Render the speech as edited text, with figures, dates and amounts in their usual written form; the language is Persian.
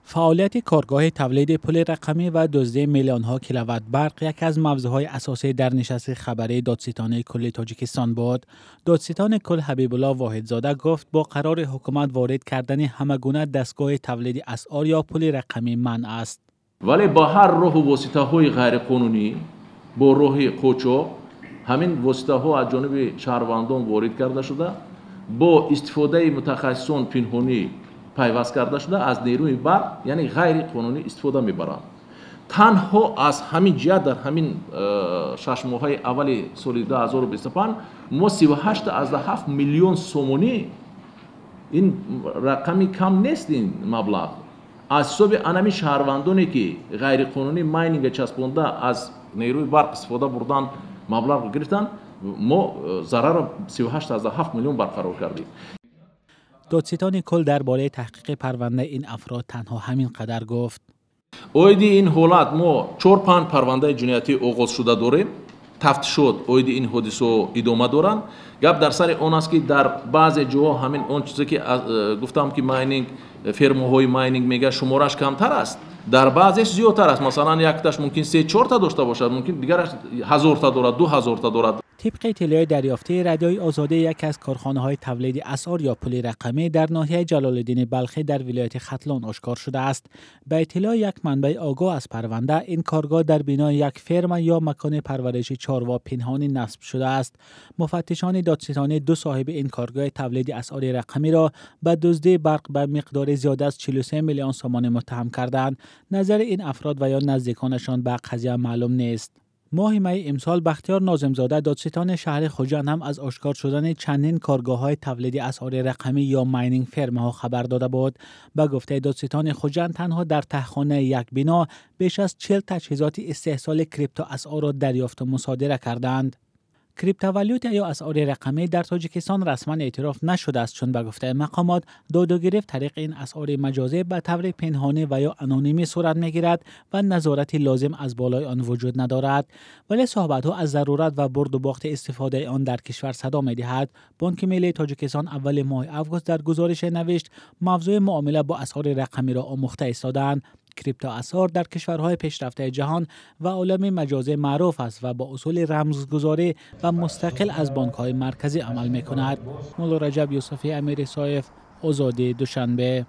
فعالیت کارگاه تولید پول رقمی و دزدی میلیون‌ها کیلووات برق یکی از موضوعهای اساسی در نشست خبری دادستان کل تاجیکستان بود. دادستان کل حبیب الله واحدزاده گفت با قرار حکومت وارد کردن همگونه دستگاه تولید اسعار یا پول رقمی منع است. ولی با هر راه و واسطه‌های غیر قانونی، با راه قاچاق، همین واسطه‌ها از جانب شهروندان وارد کرده شده، با استفاده متخصصان پنهانی پیوست کرده شده از نیروی برق، یعنی غیر قانونی استفاده میبرند. تنها از همین جهت در همین 6 ماه اول سال 2025 ما 38.7 میلیون سومونی، این رقمی کم نیست، این مبلغ از حساب انمی شهروندانی که غیر قانونی ماینینگ چسبونده از نیروی برق استفاده بردن مبلغ گرفتن، ما ضرر 38.7 میلیون برقرار کردیم. دادستان کل درباره تحقیق پرونده این افراد تنها همین قدر گفت: اویدی این حالت ما 4-5 پرونده جنایتی آغاز شده داریم. تفتیشات اویدی این حادثه ادامه دارند. گپ در سر اون است که در بعضی جاها همین اون چیزی که گفتم که ماینینگ فرماهای ماینینگ میگه شمارش کمتر است، در بعضیش زیادتر است. مثلا یک تاش ممکن 3-4 تا داشته باشد، ممکن دیگرش 1000 تا دارد، 2000 تا دارد. طبق اطلاع دریافته رادیوی آزادی، یکی از کارخانه‌های تولید اسعار یا پول رقمی در ناحیه جلال‌الدین بلخی در ولایت ختلان آشکار شده است. به اطلاع یک منبع آگاه از پرونده، این کارگاه در بینای یک فرم یا مکان پرورش چاروا پنهانی نصب شده است. مفتشان دادستانی 2 صاحب این کارگاه تولید اسعار رقمی را به دزدی برق به مقدار زیاده از 43 میلیون سومان متهم کردند. نظر این افراد و یا نزدیکانشان به قضیه معلوم نیست. ماه می امسال بختیار ناظمزاده دادستان شهر خوجند هم از آشکار شدن چندین کارگاه‌های تولید اسعار رقمی یا ماینینگ فرم‌ها خبر داده بود. به گفته دادستان خوجند تنها در تهخانه یک بنا بیش از 40 تجهیزات استحصال کریپتو اسعار را دریافت و مصادره کردند. کریپتووالیوت یا اسعار رقمی در تاجیکستان رسما اعتراف نشده است، چون به گفته مقامات داد و گرفت طریق این اسعار مجازی به طور پنهانی و یا آنونیمی صورت میگیرد و نظارت لازم از بالای آن وجود ندارد. ولی صحبت‌ها از ضرورت و برد و باخت استفاده آن در کشور صدا می‌دهد. بانک ملی تاجیکستان اول ماه آگوست در گزارش نوشت موضوع معامله با اسعار رقمی را آموخته ایستادند. کریپتو اسعار در کشورهای پیشرفته جهان و عالم مجازی معروف است و با اصول رمزگذاری و مستقل از بانک‌های مرکزی عمل می‌کند. مولا رجب یوسفی، امیر صایف، آزادی، دوشنبه.